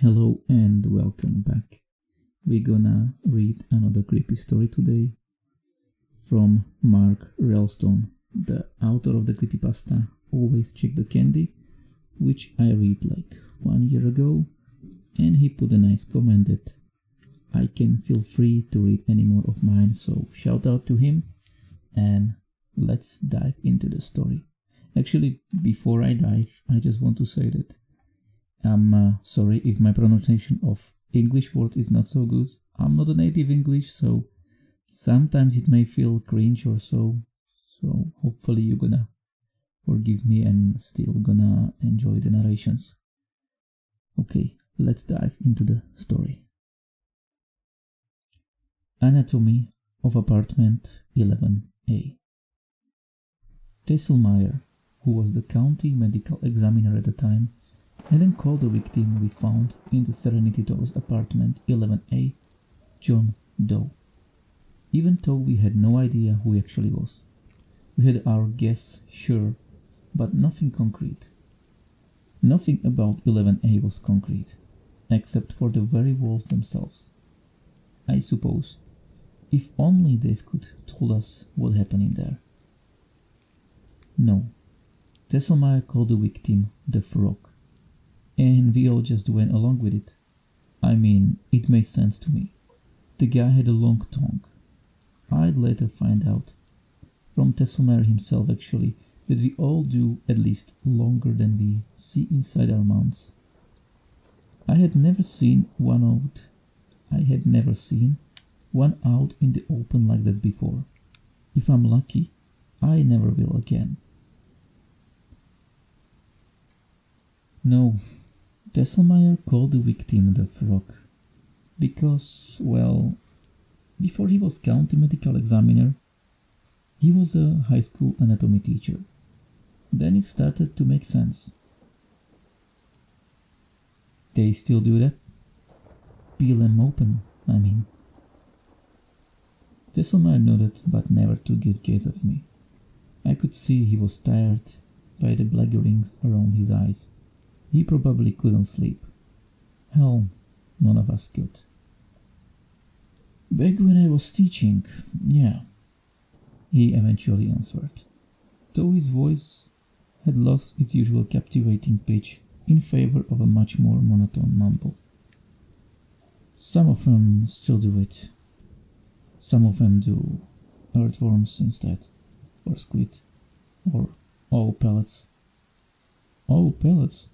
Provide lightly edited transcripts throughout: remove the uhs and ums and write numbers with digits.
Hello and welcome back. We're gonna read another creepy story today from MakRalston, the author of the Creepypasta Always Check the Candy, which I read like 1 year ago, and he put a nice comment that I can feel free to read any more of mine, so shout out to him and let's dive into the story. Actually, before I dive, I just want to say that I'm sorry if my pronunciation of English words is not so good. I'm not a native English, so sometimes it may feel cringe or so. So hopefully you're gonna forgive me and still gonna enjoy the narrations. Okay, let's dive into the story. Anatomy of apartment 11A. Tesselmeyer, who was the county medical examiner at the time, hadn't called the victim we found in the Serenity Towers apartment 11A, John Doe, even though we had no idea who he actually was. We had our guess, sure, but nothing concrete. Nothing about 11A was concrete, except for the very walls themselves. I suppose, if only Dave could told us what happened in there. No, Tesselmeyer called the victim the Frog, and we all just went along with it. I mean, it made sense to me. The guy had a long tongue. I'd later find out, from Tesselmeyer himself actually, that we all do at least longer than we see inside our mouths. I had never seen one out in the open like that before. If I'm lucky, I never will again. No, Tesselmeyer called the victim the Frog because, well, before he was county medical examiner, he was a high school anatomy teacher. Then it started to make sense. They still do that? Peel them open, I mean. Tesselmeyer nodded but never took his gaze off me. I could see he was tired by the black rings around his eyes. He probably couldn't sleep. Hell, none of us could. Back when I was teaching, yeah, he eventually answered, though his voice had lost its usual captivating pitch in favor of a much more monotone mumble. Some of them still do it. Some of them do earthworms instead, or squid, or all pellets. All pellets?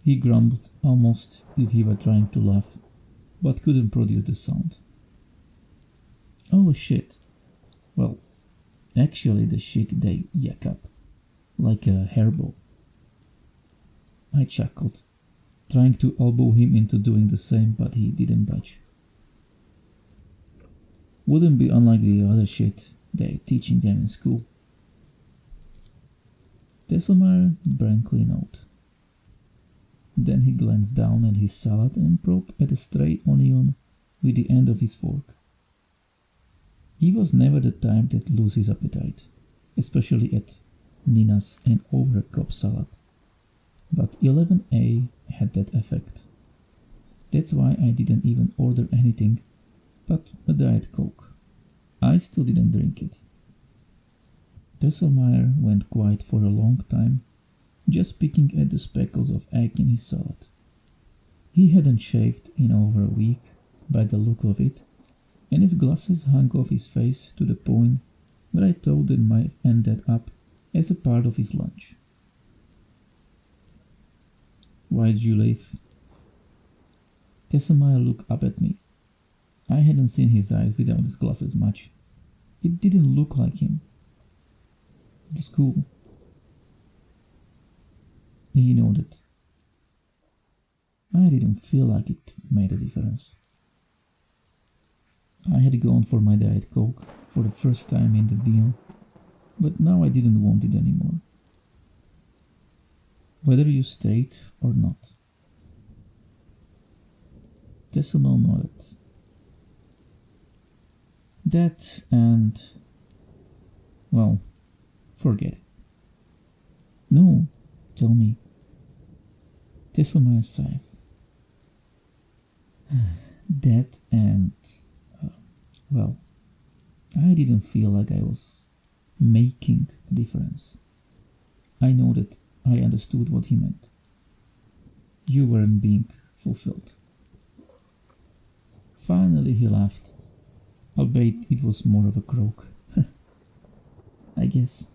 He grumbled almost if he were trying to laugh, but couldn't produce the sound. Oh shit. Well, actually the shit they yak up, like a hairball. I chuckled, trying to elbow him into doing the same, but he didn't budge. Wouldn't be unlike the other shit they're teaching them in school. Tesselmeyer blankly nodded. Then he glanced down at his salad and probed at a stray onion with the end of his fork. He was never the type that loses appetite, especially at Nina's and over a Cobb salad. But 11A had that effect. That's why I didn't even order anything but a Diet Coke. I still didn't drink it. Tesselmeyer went quiet for a long time, just picking at the speckles of egg in his salad. He hadn't shaved in over a week, by the look of it, and his glasses hung off his face to the point where I thought they might end that up as a part of his lunch. Why did you leave? Tesselmeyer looked up at me. I hadn't seen his eyes without his glasses much. It didn't look like him. The school. He nodded. I didn't feel like it made a difference. I had gone for my Diet Coke for the first time in the meal, but now I didn't want it anymore. Whether you stayed or not. Tesselmeyer nodded. That and... well, forget it. No, tell me. Tesselmeyer sighed. That and, well, I didn't feel like I was making a difference. I know that I understood what he meant. You weren't being fulfilled. Finally he laughed, albeit it was more of a croak. I guess.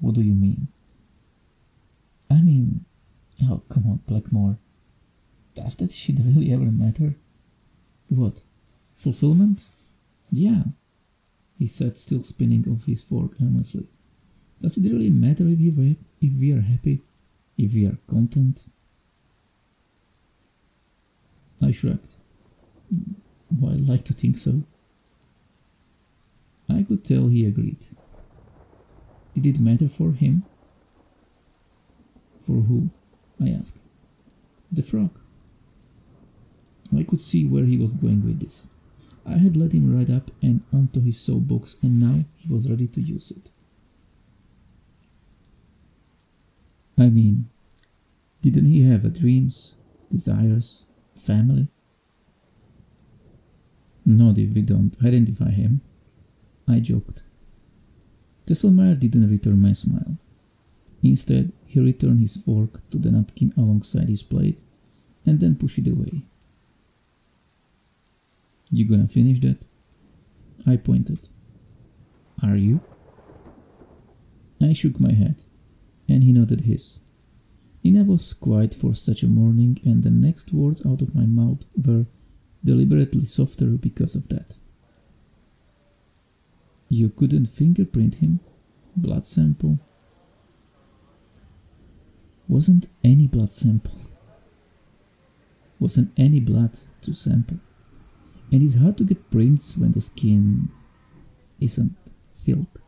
What do you mean? I mean, oh come on, Blackmore. Does that shit really ever matter? What? Fulfillment? Yeah, he said, still spinning off his fork endlessly. Does it really matter if we are happy? If we are content? I shrugged. Well, I'd like to think so. I could tell he agreed. Did it matter for him? For who? I asked. The frog. I could see where he was going with this. I had let him ride up and onto his soapbox, and now he was ready to use it. I mean, didn't he have dreams, desires, family? Not if we don't identify him, I joked. Tesselmeyer didn't return my smile. Instead, he returned his fork to the napkin alongside his plate and then pushed it away. You gonna finish that? I pointed. Are you? I shook my head, and he nodded his. Enough was quiet for such a morning, and the next words out of my mouth were deliberately softer because of that. You couldn't fingerprint him? Blood sample? Wasn't any blood sample. Wasn't any blood to sample. And it's hard to get prints when the skin isn't filled.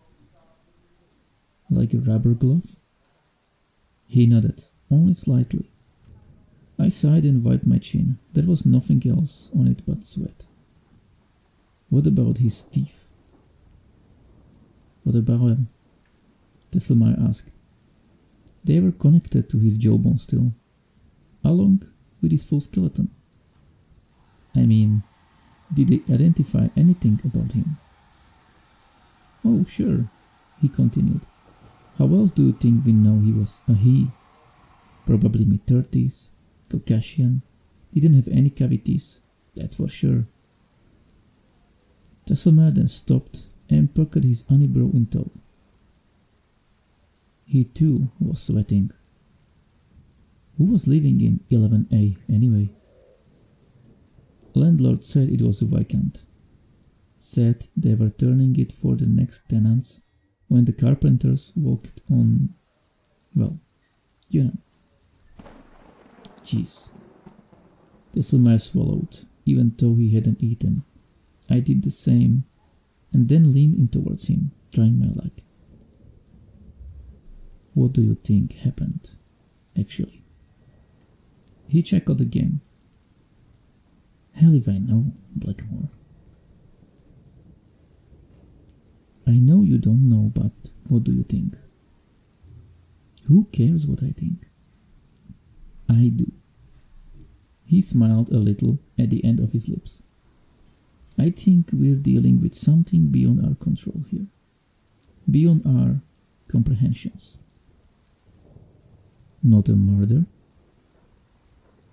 Like a rubber glove? He nodded, only slightly. I sighed and wiped my chin. There was nothing else on it but sweat. What about his teeth? What about them? Tesselmeyer asked. They were connected to his jawbone still, along with his full skeleton. I mean, did they identify anything about him? Oh, sure, he continued. How else do you think we know he was a he? Probably mid-30s, Caucasian, didn't have any cavities, that's for sure. Tesselmeyer then stopped and puckered his unibrow in thought. He too was sweating. Who was living in 11A anyway? Landlord said it was vacant. Said they were turning it for the next tenants when the carpenters walked on, well, you know. Jeez. Tesselmeyer swallowed, even though he hadn't eaten. I did the same, and then leaned in towards him, trying my luck. What do you think happened, actually? He checked out the game. Hell if I know, Blackmore. I know you don't know, but what do you think? Who cares what I think? I do. He smiled a little at the end of his lips. I think we're dealing with something beyond our control here. Beyond our comprehensions. Not a murder?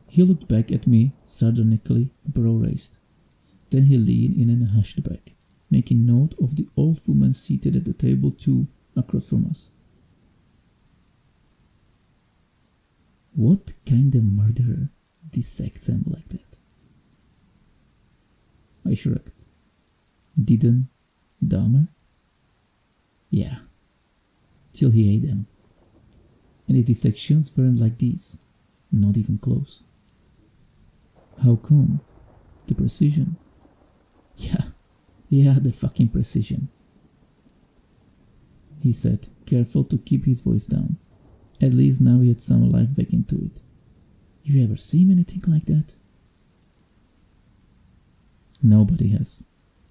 He looked back at me sardonically, brow raised. Then he leaned in and hushed back, making note of the old woman seated at the table 2 across from us. What kind of murderer dissects them like that? I shrugged. Didn't Dahmer? Yeah, till he ate them. And his dissections weren't like these, not even close. How come? The precision. Yeah, the fucking precision. He said, careful to keep his voice down. At least now he had some life back into it. You ever seen anything like that? Nobody has.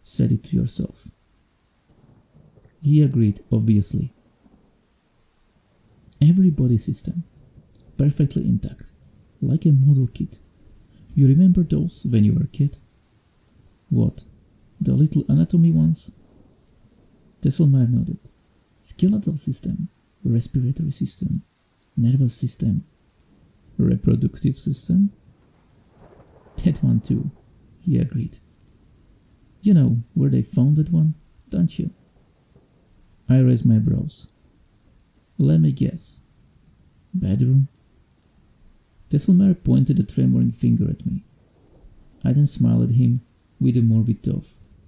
Said it to yourself. He agreed, obviously. Every body system, perfectly intact, like a model kit. You remember those when you were a kid? What? The little anatomy ones? Tesselmeyer nodded. Skeletal system, respiratory system, nervous system, reproductive system? That one too, he agreed. You know where they found that one, don't you? I raised my brows. Let me guess. Bedroom? Tesselmeyer pointed a tremoring finger at me. I then smiled at him with a morbid thought,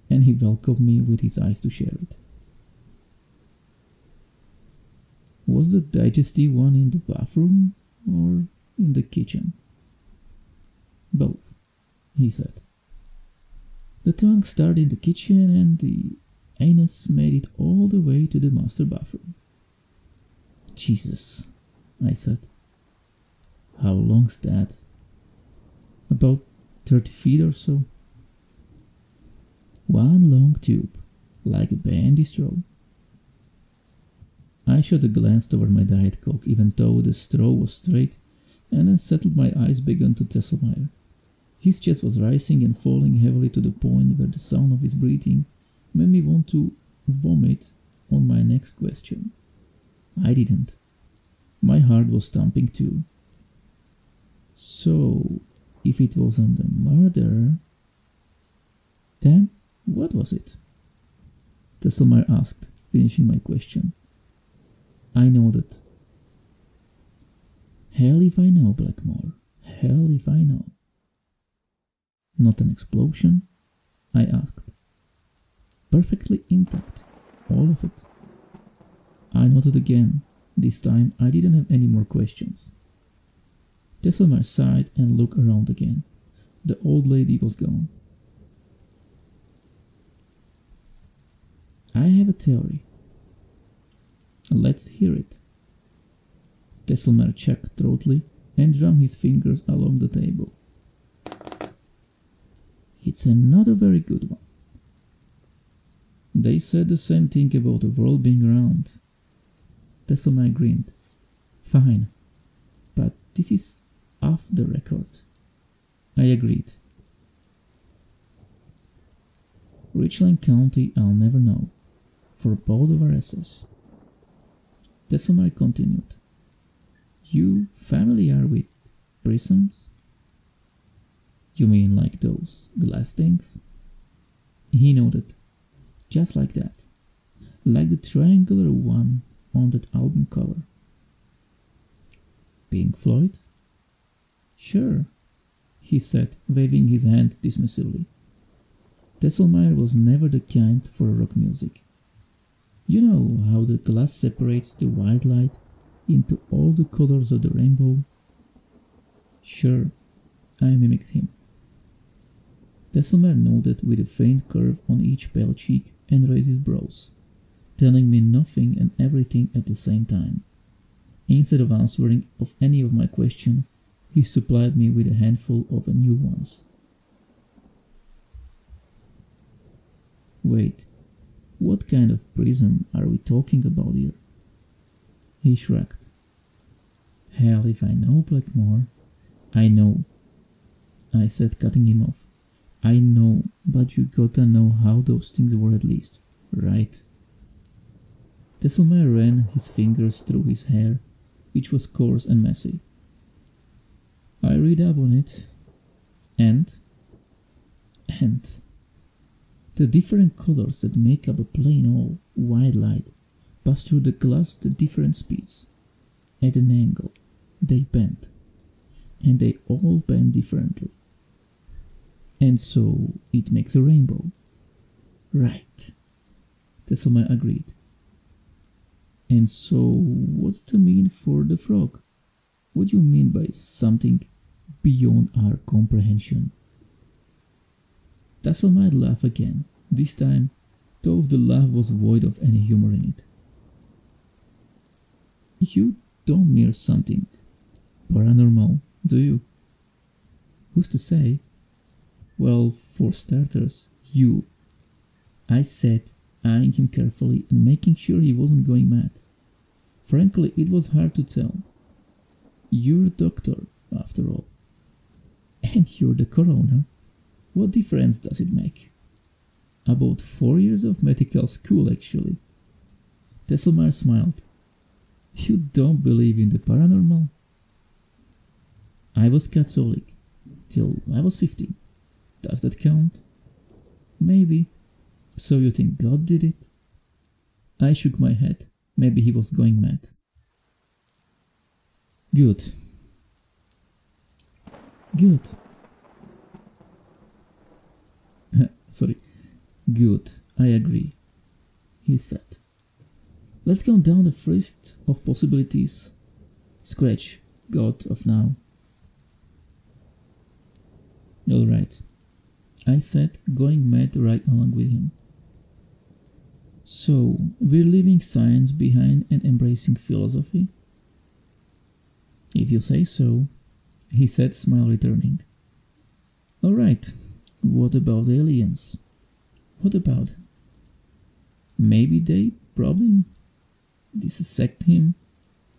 and he welcomed me with his eyes to share it. Was the digestive one in the bathroom or in the kitchen? Both, he said. The tongue started in the kitchen and the anus made it all the way to the master bathroom. Jesus, I said. How long's that? About 30 feet or so. One long tube, like a bandy straw. I shot a glance toward my Diet Coke, even though the straw was straight, and then settled my eyes back onto Tesselmeyer. His chest was rising and falling heavily to the point where the sound of his breathing made me want to vomit on my next question. I didn't. My heart was thumping too. So, if it wasn't a murder, then what was it? Tesselmeyer asked, finishing my question. I nodded. Hell if I know, Blackmore. Hell if I know. Not an explosion? I asked. Perfectly intact. All of it. I nodded again. This time I didn't have any more questions. Tesselmeyer sighed and looked around again. The old lady was gone. I have a theory. Let's hear it. Tesselmeyer checked throatly and drummed his fingers along the table. It's not a very good one. They said the same thing about the world being round. Tesselmeyer grinned. Fine, but this is off the record. I agreed. Richland County I'll never know, for both of our asses. Tesselmeyer continued. You familiar with prisms? You mean like those glass things? He nodded. Just like that. Like the triangular one on that album cover. Pink Floyd? Sure, he said, waving his hand dismissively. Tesselmeyer was never the kind for rock music. You know how the glass separates the white light into all the colors of the rainbow? Sure, I mimicked him. Tesselmeyer nodded with a faint curve on each pale cheek and raised his brows, telling me nothing and everything at the same time. Instead of answering of any of my questions, he supplied me with a handful of new ones. Wait, what kind of prism are we talking about here? He shrugged. Hell if I know, Blackmore. I know, I said, cutting him off. I know, but you gotta know how those things were at least, right? Tesselmeyer ran his fingers through his hair, which was coarse and messy. I read up on it, and the different colors that make up a plain old white light pass through the glass at different speeds. At an angle, they bend, and they all bend differently. And so it makes a rainbow. Right, Tesselmeyer agreed. And so what's the mean for the frog? What do you mean by something beyond our comprehension? Tesselmeyer laughed again, this time, though the laugh was void of any humor in it. You don't mean something paranormal, do you? Who's to say? Well, for starters, you. I said, eyeing him carefully and making sure he wasn't going mad. Frankly, it was hard to tell. You're a doctor, after all. And you're the coroner. What difference does it make? About 4 years of medical school, actually. Tesselmeyer smiled. You don't believe in the paranormal? I was Catholic, till I was 15. Does that count? Maybe. So you think God did it? I shook my head. Maybe he was going mad. Good. Good. Sorry. Good, I agree, he said. Let's go down the first of possibilities. Scratch God of now. Alright, I said, going mad right along with him. So, we're leaving science behind and embracing philosophy? If you say so, he said, smile returning. Alright, what about aliens? What about? Maybe they probably dissect him,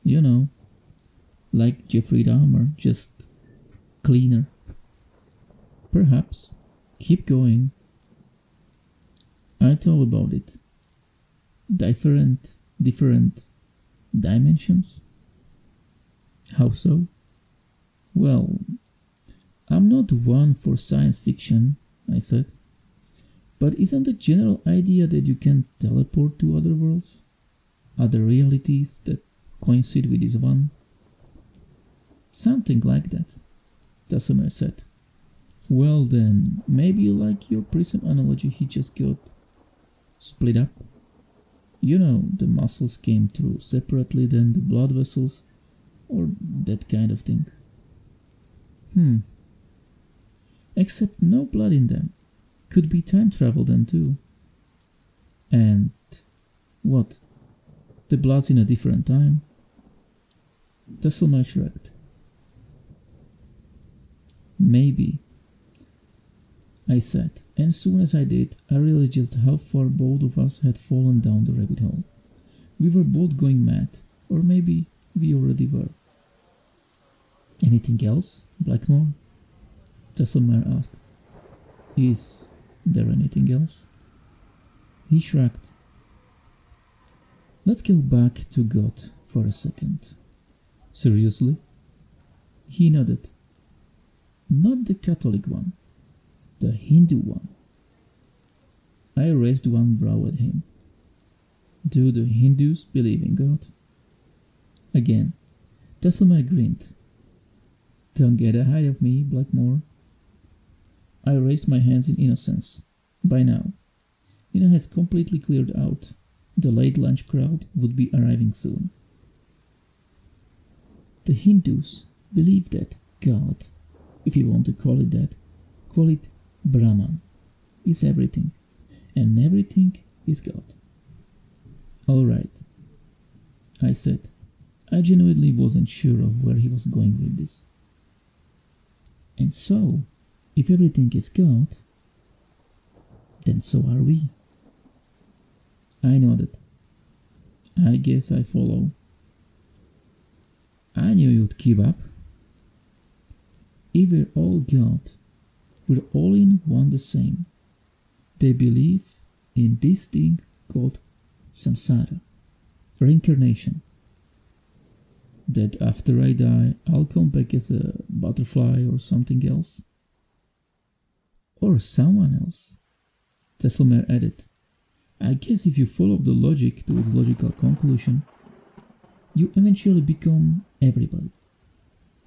you know, like Jeffrey Dahmer, just cleaner. Perhaps. Keep going. I thought about it. Different dimensions? How so? Well, I'm not one for science fiction, I said. But isn't the general idea that you can teleport to other worlds? Other realities that coincide with this one? Something like that, Tassamer said. Well then, maybe like your prism analogy, he just got split up. You know, the muscles came through separately than the blood vessels, or that kind of thing. Except no blood in them. Could be time travel then too. And what? The blood's in a different time? Tesselmeyer shrugged. Maybe, I said, and soon as I did, I realized just how far both of us had fallen down the rabbit hole. We were both going mad, or maybe we already were. Anything else, Blackmore? Tesselmeyer asked. Is there anything else? He shrugged. Let's go back to God for a second. Seriously? He nodded. Not the Catholic one. The Hindu one. I raised one brow at him. Do the Hindus believe in God? Again, Tesselmeyer grinned. Don't get ahead of me, Blackmore. I raised my hands in innocence. By now, Nina has completely cleared out. The late lunch crowd would be arriving soon. The Hindus believe that God, if you want to call it that, call it Brahman, is everything, and everything is God. All right, I said. I genuinely wasn't sure of where he was going with this. And so, if everything is God, then so are we. I nodded. I guess I follow. I knew you'd give up. If we're all God, we're all in one the same. They believe in this thing called samsara, reincarnation. That after I die, I'll come back as a butterfly or something else. Or someone else, Tesselmeyer added. I guess if you follow the logic to its logical conclusion, you eventually become everybody.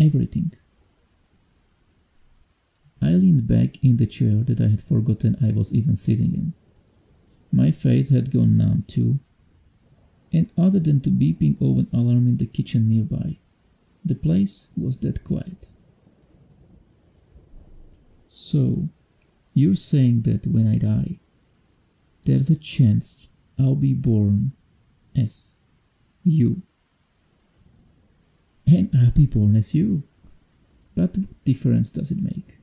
Everything. I leaned back in the chair that I had forgotten I was even sitting in. My face had gone numb too, and other than the beeping oven alarm in the kitchen nearby, the place was dead quiet. So, you're saying that when I die, there's a chance I'll be born as you. And I'll be born as you. But what difference does it make?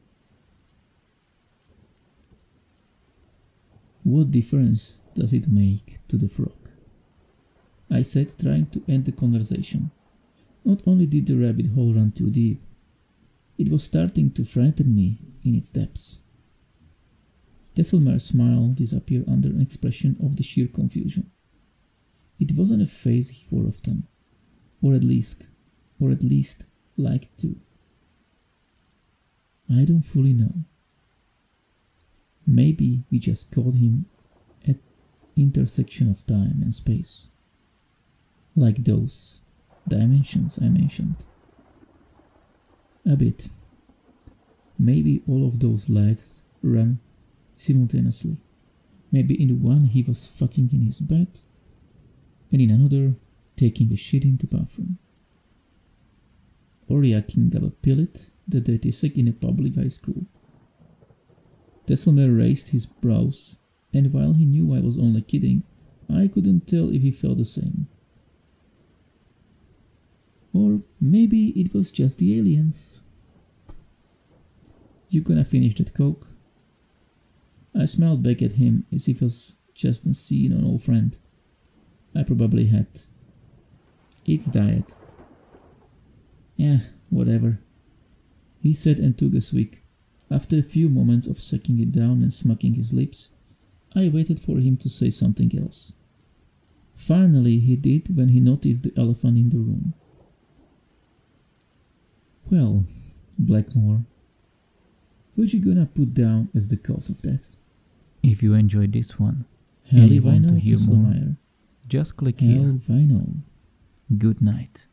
What difference does it make to the frog? I said, trying to end the conversation. Not only did the rabbit hole run too deep, It was starting to frighten me in its depths. Tesselmaer's smile disappeared under an expression of the sheer confusion. It wasn't a face he wore often, or at least liked to. I don't fully know. Maybe we just caught him at intersection of time and space, like those dimensions I mentioned. A bit. Maybe all of those lives ran simultaneously. Maybe in one he was fucking in his bed, and in another taking a shit in the bathroom. Or yaking up a pillet the dirty sick in a public high school. Tesselmaer raised his brows, and while he knew I was only kidding, I couldn't tell if he felt the same. Or maybe it was just the aliens. You gonna finish that coke? I smiled back at him as if it was just seeing an old friend. I probably had. It's diet. Yeah, whatever, he said and took a swig. After a few moments of sucking it down and smacking his lips, I waited for him to say something else. Finally he did when he noticed the elephant in the room. Well, Blackmore, what you gonna put down as the cause of that? If you enjoyed this one Hell and you if I want know, to hear more, Tesselmaer. just click Hell here. if I know. Good night.